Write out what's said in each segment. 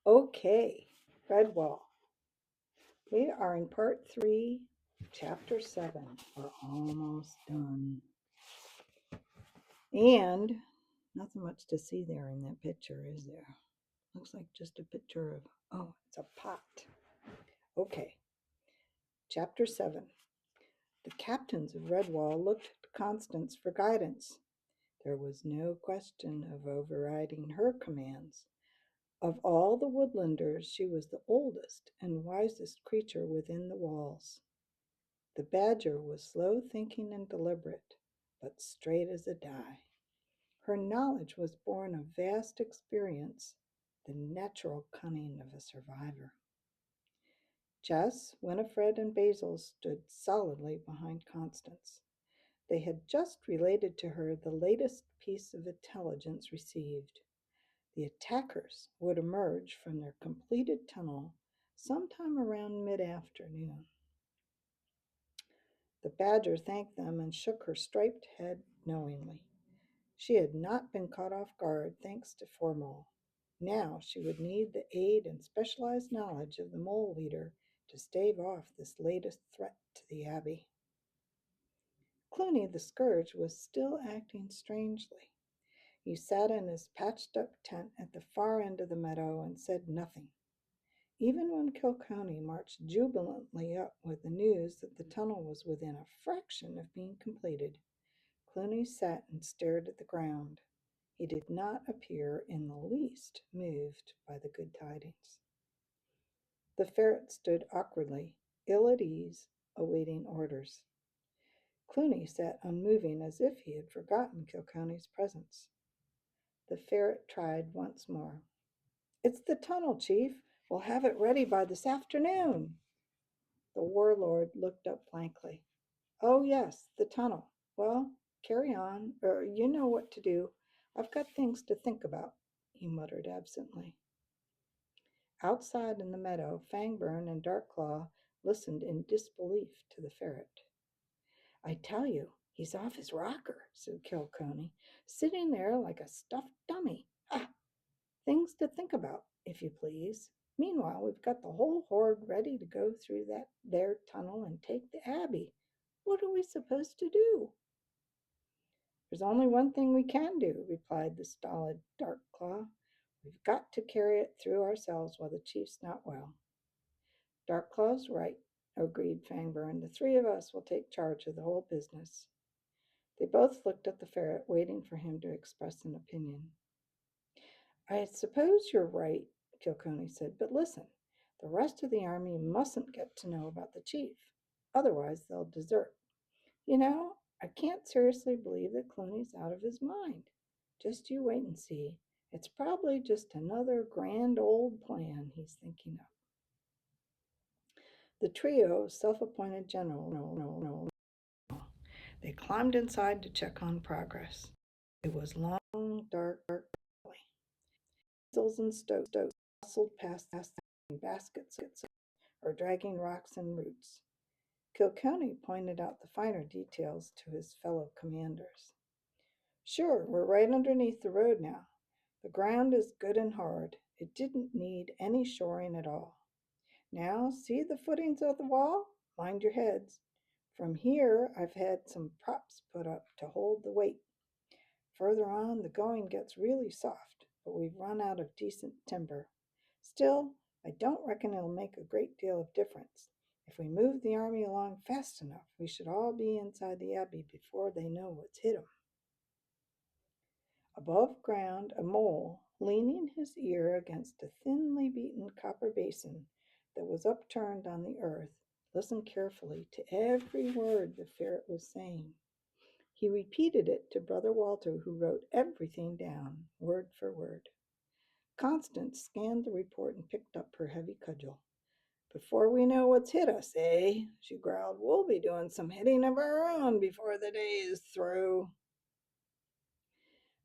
Okay, Redwall. We are in part 3, chapter 7. We're almost done. And nothing much to see there in that picture, is there? Looks like just a picture of, it's a pot. Okay, chapter 7. The captains of Redwall looked to Constance for guidance. There was no question of overriding her commands. Of all the woodlanders, she was the oldest and wisest creature within the walls. The badger was slow thinking and deliberate, but straight as a die. Her knowledge was born of vast experience, the natural cunning of a survivor. Jess, Winifred, and Basil stood solidly behind Constance. They had just related to her the latest piece of intelligence received. The attackers would emerge from their completed tunnel sometime around mid-afternoon. The badger thanked them and shook her striped head knowingly. She had not been caught off guard thanks to Formol. Now she would need the aid and specialized knowledge of the mole leader to stave off this latest threat to the Abbey. Clooney the Scourge was still acting strangely. He sat in his patched-up tent at the far end of the meadow and said nothing. Even when Kilkenny marched jubilantly up with the news that the tunnel was within a fraction of being completed, Clooney sat and stared at the ground. He did not appear in the least moved by the good tidings. The ferret stood awkwardly, ill at ease, awaiting orders. Clooney sat unmoving as if he had forgotten Kilkenny's presence. The ferret tried once more. "It's the tunnel, Chief. We'll have it ready by this afternoon." The warlord looked up blankly. "Oh, yes, the tunnel. Well, carry on, or you know what to do. I've got things to think about," he muttered absently. Outside in the meadow, Fangburn and Darkclaw listened in disbelief to the ferret. "I tell you, he's off his rocker," said Kilkenny, "sitting there like a stuffed dummy. Ah, things to think about, if you please. Meanwhile, we've got the whole horde ready to go through that there tunnel and take the Abbey. What are we supposed to do?" "There's only one thing we can do," replied the stolid Darkclaw. "We've got to carry it through ourselves while the chief's not well." "Darkclaw's right," agreed Fangburn. "The three of us will take charge of the whole business." They both looked at the ferret, waiting for him to express an opinion. "I suppose you're right," Kilkenny said, "but listen, the rest of the army mustn't get to know about the chief. Otherwise, they'll desert. You know, I can't seriously believe that Clooney's out of his mind. Just you wait and see. It's probably just another grand old plan he's thinking of." The trio of self-appointed generals, they climbed inside to check on progress. It was long, dark alley. Weasels and stoats hustled past in baskets or dragging rocks and roots. Kilkenny pointed out the finer details to his fellow commanders. "Sure, we're right underneath the road now. The ground is good and hard. It didn't need any shoring at all. Now, see the footings of the wall? Mind your heads. From here, I've had some props put up to hold the weight. Further on, the going gets really soft, but we've run out of decent timber. Still, I don't reckon it'll make a great deal of difference. If we move the army along fast enough, we should all be inside the Abbey before they know what's hit 'em." Above ground, a mole, leaning his ear against a thinly beaten copper basin that was upturned on the earth, listened carefully to every word the ferret was saying. He repeated it to Brother Walter, who wrote everything down, word for word. Constance scanned the report and picked up her heavy cudgel. "Before we know what's hit us, eh?" she growled. "We'll be doing some hitting of our own before the day is through."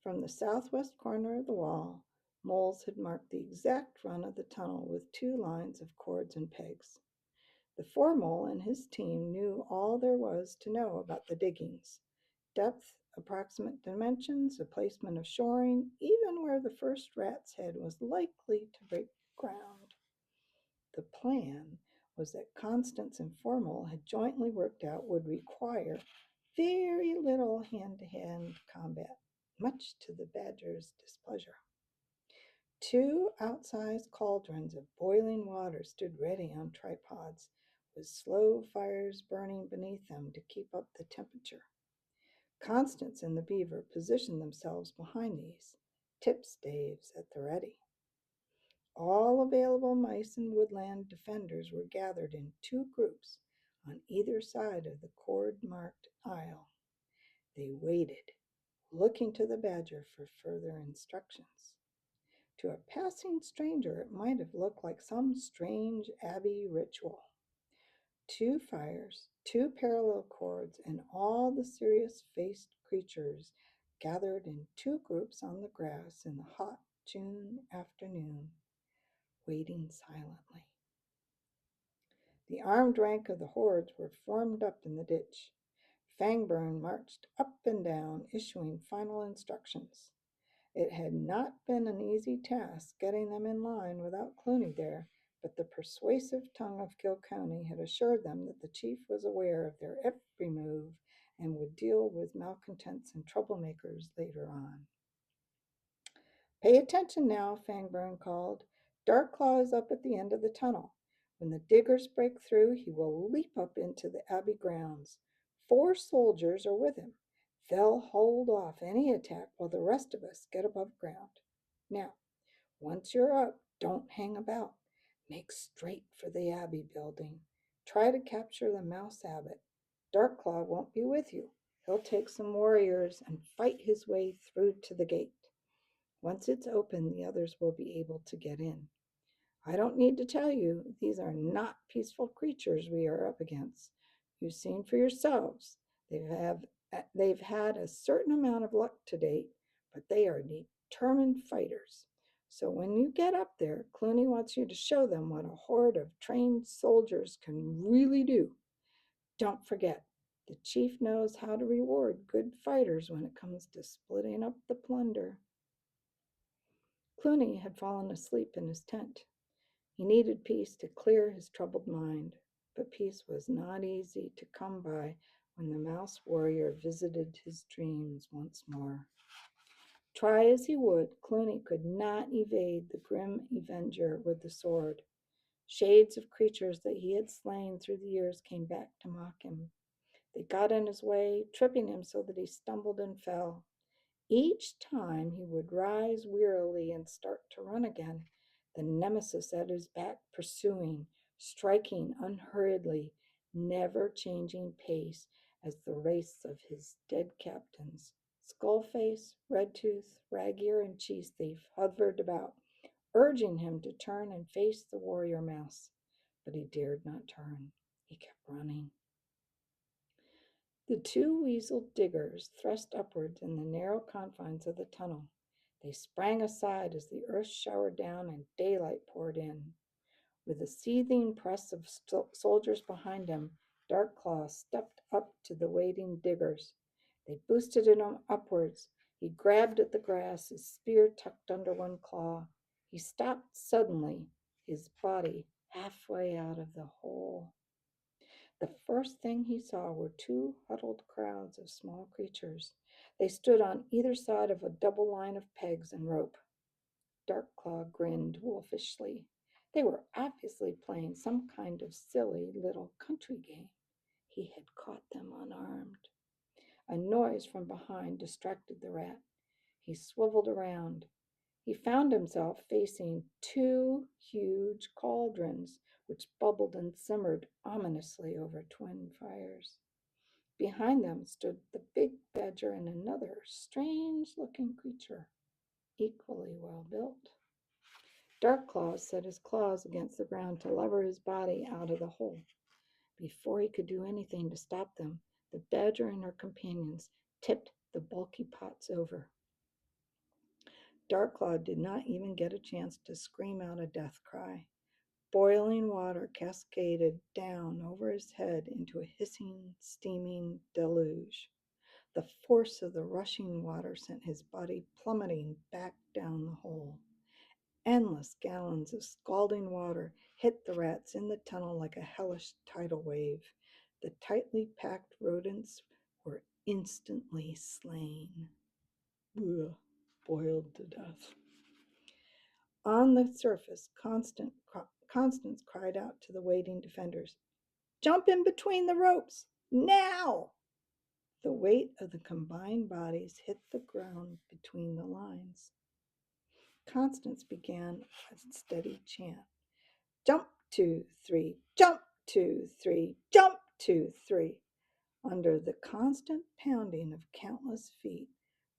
From the southwest corner of the wall, moles had marked the exact run of the tunnel with 2 lines of cords and pegs. The foremole and his team knew all there was to know about the diggings: depth, approximate dimensions, the placement of shoring, even where the first rat's head was likely to break ground. The plan was that Constance and Formal had jointly worked out would require very little hand-to-hand combat, much to the badger's displeasure. Two outsized cauldrons of boiling water stood ready on tripods, with slow fires burning beneath them to keep up the temperature. Constance and the beaver positioned themselves behind these, tip staves at the ready. All available mice and woodland defenders were gathered in two groups on either side of the cord-marked aisle. They waited, looking to the badger for further instructions. To a passing stranger, it might have looked like some strange abbey ritual. Two fires, two parallel cords, and all the serious-faced creatures gathered in two groups on the grass in the hot June afternoon, waiting silently. The armed rank of the hordes were formed up in the ditch. Fangburn marched up and down, issuing final instructions. It had not been an easy task getting them in line without Clooney there, but the persuasive tongue of Kilkenny had assured them that the chief was aware of their every move and would deal with malcontents and troublemakers later on. "Pay attention now," Fangburn called. "Darkclaw is up at the end of the tunnel. When the diggers break through, he will leap up into the abbey grounds. 4 soldiers are with him. They'll hold off any attack while the rest of us get above ground. Now, once you're up, don't hang about. Make straight for the abbey building. Try to capture the mouse abbot. Darkclaw won't be with you. He'll take some warriors and fight his way through to the gate. Once it's open, the others will be able to get in. I don't need to tell you, these are not peaceful creatures we are up against. You've seen for yourselves. They've had a certain amount of luck to date, but they are determined fighters. So when you get up there, Clooney wants you to show them what a horde of trained soldiers can really do. Don't forget, the chief knows how to reward good fighters when it comes to splitting up the plunder." Clooney had fallen asleep in his tent. He needed peace to clear his troubled mind, but peace was not easy to come by when the mouse warrior visited his dreams once more. Try as he would, Clooney could not evade the grim avenger with the sword. Shades of creatures that he had slain through the years came back to mock him. They got in his way, tripping him so that he stumbled and fell. Each time he would rise wearily and start to run again, the nemesis at his back pursuing, striking unhurriedly, never changing pace as the race of his dead captains. Skullface, Redtooth, Rag-Ear, and Cheese Thief hovered about, urging him to turn and face the warrior mouse. But he dared not turn. He kept running. The two weasel diggers thrust upwards in the narrow confines of the tunnel. They sprang aside as the earth showered down and daylight poured in. With a seething press of soldiers behind him, Darkclaw stepped up to the waiting diggers. They boosted him upwards. He grabbed at the grass, his spear tucked under one claw. He stopped suddenly, his body halfway out of the hole. The first thing he saw were 2 huddled crowds of small creatures. They stood on either side of a double line of pegs and rope. Darkclaw grinned wolfishly. They were obviously playing some kind of silly little country game. He had caught them unarmed. A noise from behind distracted the rat. He swiveled around. He found himself facing 2 huge cauldrons, which bubbled and simmered ominously over twin fires. Behind them stood the big badger and another strange-looking creature, equally well built. Darkclaw set his claws against the ground to lever his body out of the hole. Before he could do anything to stop them, the badger and her companions tipped the bulky pots over. Darkclaw did not even get a chance to scream out a death cry. Boiling water cascaded down over his head into a hissing, steaming deluge. The force of the rushing water sent his body plummeting back down the hole. Endless gallons of scalding water hit the rats in the tunnel like a hellish tidal wave. The tightly packed rodents were instantly slain. Ugh, boiled to death. On the surface, Constance cried out to the waiting defenders, "Jump in between the ropes! Now!" The weight of the combined bodies hit the ground between the lines. Constance began a steady chant. Jump, 2, 3, jump, 2, 3, jump, 2, 3. Under the constant pounding of countless feet,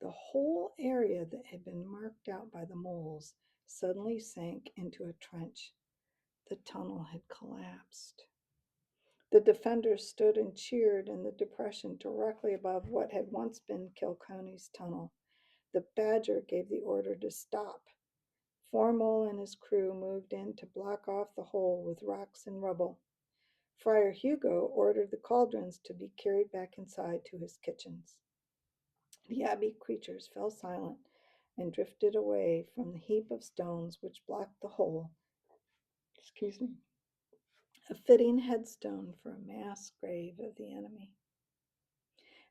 the whole area that had been marked out by the moles suddenly sank into a trench. The tunnel had collapsed. The defenders stood and cheered in the depression directly above what had once been Kilkenny's tunnel. The Badger gave the order to stop. Formol and his crew moved in to block off the hole with rocks and rubble. Friar Hugo ordered the cauldrons to be carried back inside to his kitchens. The abbey creatures fell silent and drifted away from the heap of stones which blocked the hole. Excuse me. A fitting headstone for a mass grave of the enemy.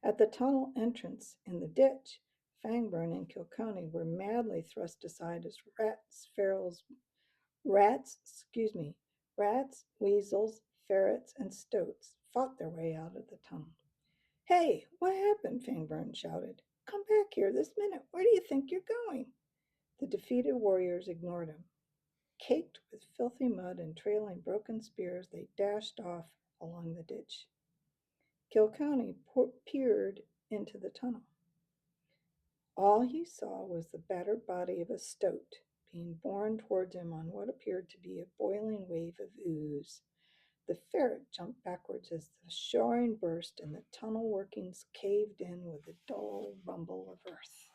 At the tunnel entrance in the ditch, Fangburn and Kilkenny were madly thrust aside as rats, weasels, ferrets, and stoats fought their way out of the tunnel. "Hey, what happened?" Fangburn shouted. "Come back here this minute. Where do you think you're going?" The defeated warriors ignored him. Caked with filthy mud and trailing broken spears, they dashed off along the ditch. Kilkenny peered into the tunnel. All he saw was the battered body of a stoat being borne towards him on what appeared to be a boiling wave of ooze. The ferret jumped backwards as the shoring burst and the tunnel workings caved in with a dull rumble of earth.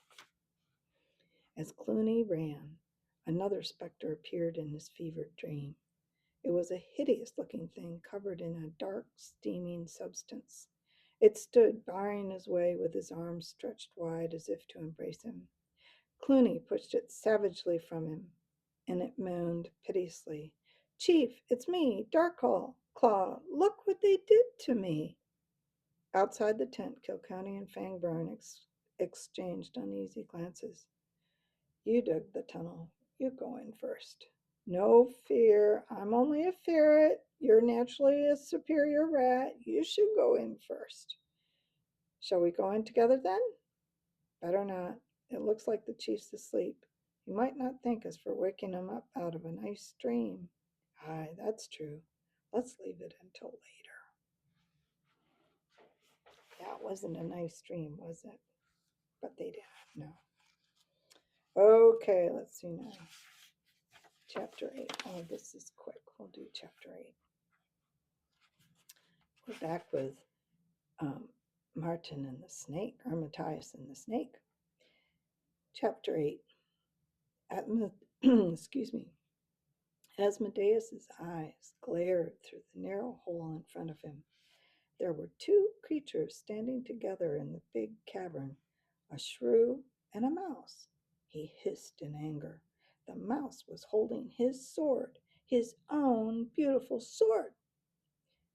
As Clooney ran, another specter appeared in his fevered dream. It was a hideous-looking thing covered in a dark, steaming substance. It stood barring his way with his arms stretched wide as if to embrace him. Clooney pushed it savagely from him, and it moaned piteously, "Chief, it's me, Darkclaw. Look what they did to me." Outside the tent, Kilkenny and Fangburn exchanged uneasy glances. "You dug the tunnel. You go in first." "No fear. I'm only a ferret. You're naturally a superior rat. You should go in first." "Shall we go in together then?" "Better not. It looks like the chief's asleep. You might not thank us for waking him up out of a nice dream." "Aye, that's true. Let's leave it until later." That wasn't a nice dream, was it? But they didn't know. Okay, let's see now. Chapter 8. Oh, this is quick. We'll do chapter 8. We're back with Martin and the snake, or Matthias and the snake. Chapter 8. Excuse me. Asmodeus's eyes glared through the narrow hole in front of him. There were two creatures standing together in the big cavern, a shrew and a mouse. He hissed in anger. The mouse was holding his sword, his own beautiful sword.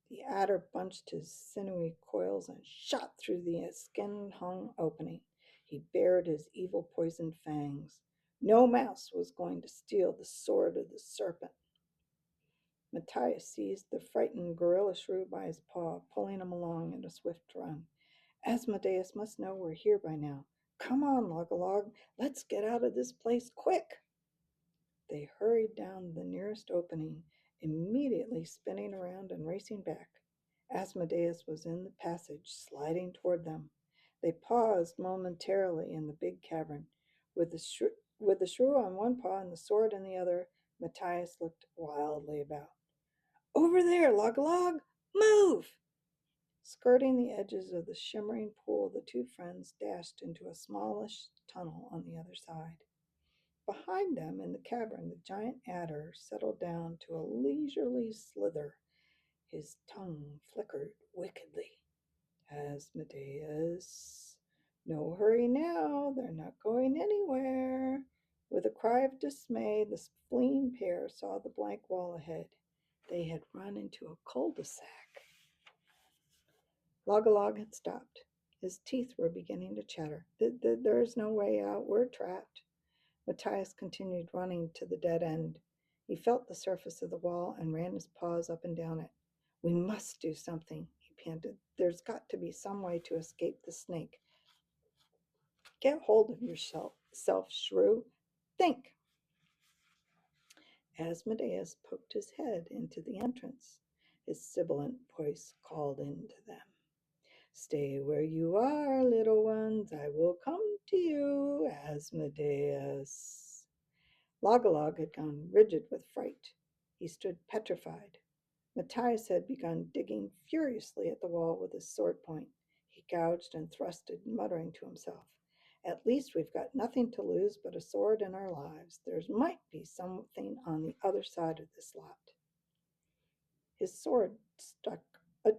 The adder bunched his sinewy coils and shot through the skin-hung opening. He bared his evil poisoned fangs. No mouse was going to steal the sword of the serpent. Matthias seized the frightened gorilla shrew by his paw, pulling him along at a swift run. "Asmodeus must know we're here by now. Come on, Log-a-Log, let's get out of this place quick." They hurried down the nearest opening, immediately spinning around and racing back. Asmodeus was in the passage, sliding toward them. They paused momentarily in the big cavern. With the shrew on one paw and the sword in the other, Matthias looked wildly about. "Over there, Log-a-Log! Move!" Skirting the edges of the shimmering pool, the two friends dashed into a smallish tunnel on the other side. Behind them in the cavern, the giant adder settled down to a leisurely slither. His tongue flickered wickedly. "Asmodeus, no hurry now. They're not going anywhere. With a cry of dismay, the fleeing pair saw the blank wall ahead. They had run into a cul-de-sac. Log had stopped. His teeth were beginning to chatter. There is no way out. We're trapped. Matthias continued running to the dead end. He felt the surface of the wall and ran his paws up and down it. We must do something, he panted. There's got to be some way to escape the snake. Get hold of yourself, shrew. Think. Asmodeus poked his head into the entrance. His sibilant voice called into them. Stay where you are, little ones. I will come to you, Asmodeus. Log had gone rigid with fright. He stood petrified. Matthias had begun digging furiously at the wall with his sword point. He gouged and thrusted, muttering to himself, At least we've got nothing to lose but a sword and our lives. There might be something on the other side of this lot. His sword struck a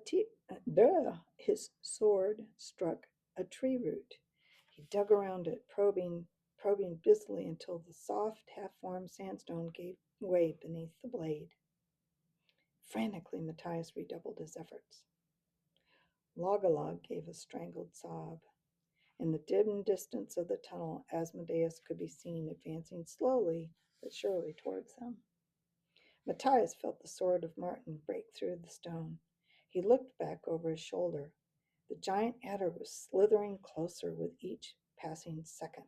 tree root. He dug around it, probing busily until the soft, half-formed sandstone gave way beneath the blade. Frantically, Matthias redoubled his efforts. Log gave a strangled sob. In the dim distance of the tunnel, Asmodeus could be seen advancing slowly but surely towards them. Matthias felt the sword of Martin break through the stone. He looked back over his shoulder. The giant adder was slithering closer with each passing second.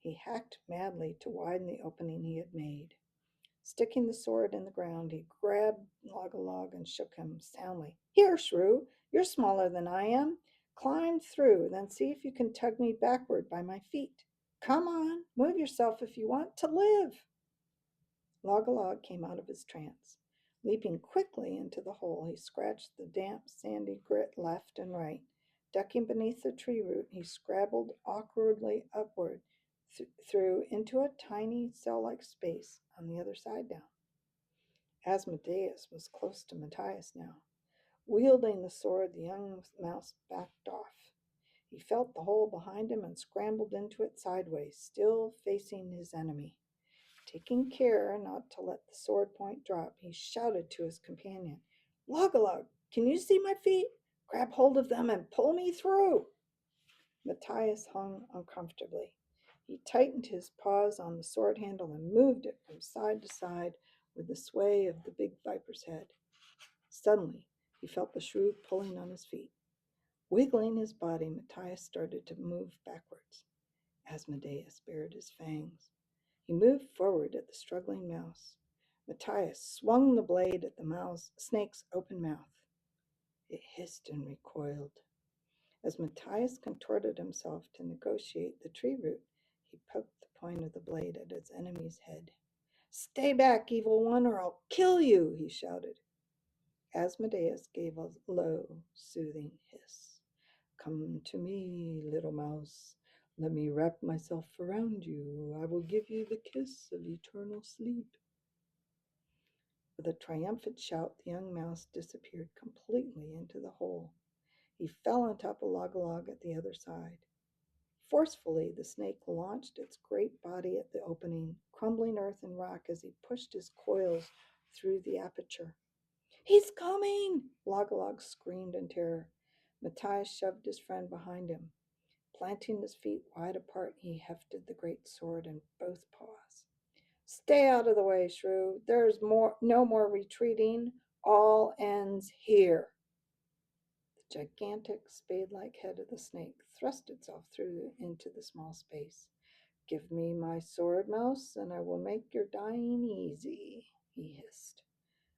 He hacked madly to widen the opening he had made. Sticking the sword in the ground, he grabbed Log and shook him soundly. Here, shrew, you're smaller than I am. Climb through, then see if you can tug me backward by my feet. Come on, move yourself if you want to live. Log came out of his trance. Leaping quickly into the hole, he scratched the damp, sandy grit left and right. Ducking beneath the tree root, he scrabbled awkwardly upward through into a tiny cell-like space on the other side down. Asmodeus was close to Matthias now. Wielding the sword, the young mouse backed off. He felt the hole behind him and scrambled into it sideways, still facing his enemy. Taking care not to let the sword point drop, he shouted to his companion, Log, can you see my feet? Grab hold of them and pull me through. Matthias hung uncomfortably. He tightened his paws on the sword handle and moved it from side to side with the sway of the big viper's head. Suddenly, he felt the shrew pulling on his feet. Wiggling his body, Matthias started to move backwards. Asmodeus bared his fangs. He moved forward at the struggling mouse. Matthias swung the blade at the snake's open mouth. It hissed and recoiled. As Matthias contorted himself to negotiate the tree root, he poked the point of the blade at his enemy's head. Stay back, evil one, or I'll kill you, he shouted. Asmodeus gave a low, soothing hiss. Come to me, little mouse. Let me wrap myself around you. I will give you the kiss of eternal sleep. With a triumphant shout, the young mouse disappeared completely into the hole. He fell on top of Log at the other side. Forcefully, the snake launched its great body at the opening, crumbling earth and rock as he pushed his coils through the aperture. He's coming! Log screamed in terror. Matthias shoved his friend behind him. Planting his feet wide apart, he hefted the great sword in both paws. Stay out of the way, shrew. There's no more retreating. All ends here. The gigantic spade-like head of the snake thrust itself through into the small space. Give me my sword, mouse, and I will make your dying easy, he hissed.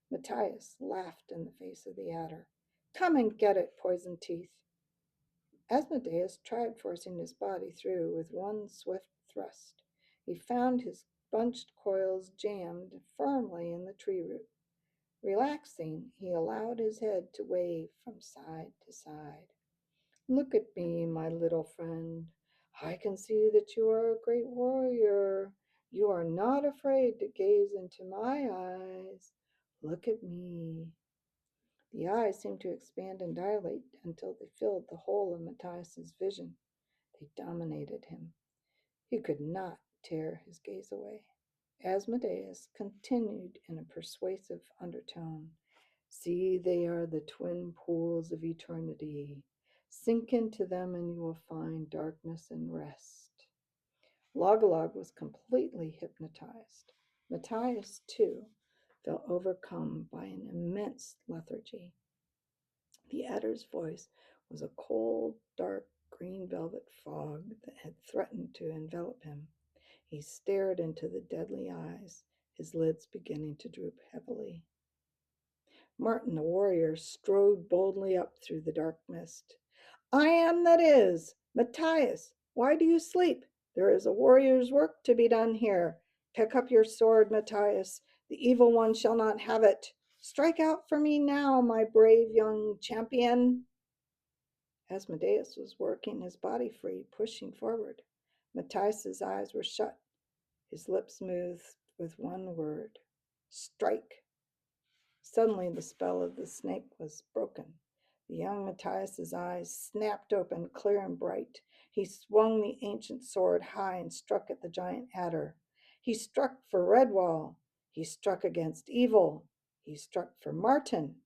Matthias laughed in the face of the adder. Come and get it, poison teeth. Asmodeus tried forcing his body through with one swift thrust. He found his bunched coils jammed firmly in the tree root. Relaxing, he allowed his head to wave from side to side. Look at me, my little friend. I can see that you are a great warrior. You are not afraid to gaze into my eyes. Look at me. The eyes seemed to expand and dilate until they filled the whole of Matthias's vision. They dominated him. He could not tear his gaze away. Asmodeus continued in a persuasive undertone. See, they are the twin pools of eternity. Sink into them and you will find darkness and rest. Logalog was completely hypnotized. Matthias, too, felt overcome by an immense lethargy. The adder's voice was a cold, dark green velvet fog that had threatened to envelop him. He stared into the deadly eyes, his lids beginning to droop heavily. Martin the warrior strode boldly up through the dark mist. I am that is, Matthias. Why do you sleep? There is a warrior's work to be done here. Pick up your sword, Matthias. The evil one shall not have it. Strike out for me now, my brave young champion. Asmodeus was working his body free, pushing forward. Matthias's eyes were shut, his lips moved with one word, strike. Suddenly the spell of the snake was broken. The young Matthias's eyes snapped open, clear and bright. He swung the ancient sword high and struck at the giant adder. He struck for Redwall. He struck against evil. He struck for Martin.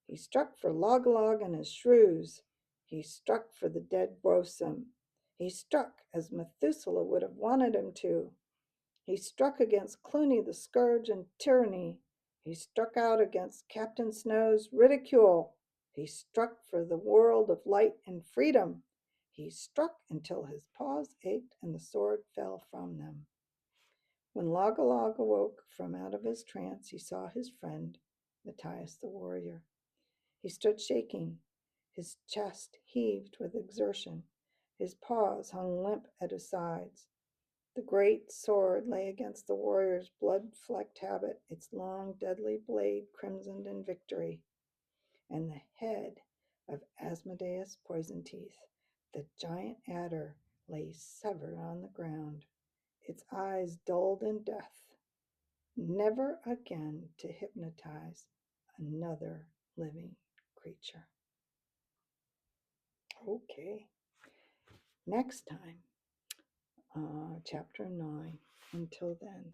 He struck for Logalog and his shrews. He struck for the dead Bosun. He struck as Methuselah would have wanted him to. He struck against Clooney the scourge and tyranny. He struck out against Captain Snow's ridicule. He struck for the world of light and freedom. He struck until his paws ached and the sword fell from them. When Logalog awoke from out of his trance, he saw his friend, Matthias the warrior. He stood shaking. His chest heaved with exertion. His paws hung limp at his sides. The great sword lay against the warrior's blood-flecked habit, its long, deadly blade crimsoned in victory. And the head of Asmodeus Poison Teeth, the giant adder, lay severed on the ground, its eyes dulled in death, never again to hypnotize another living creature. Okay, next time, chapter 9. Until then.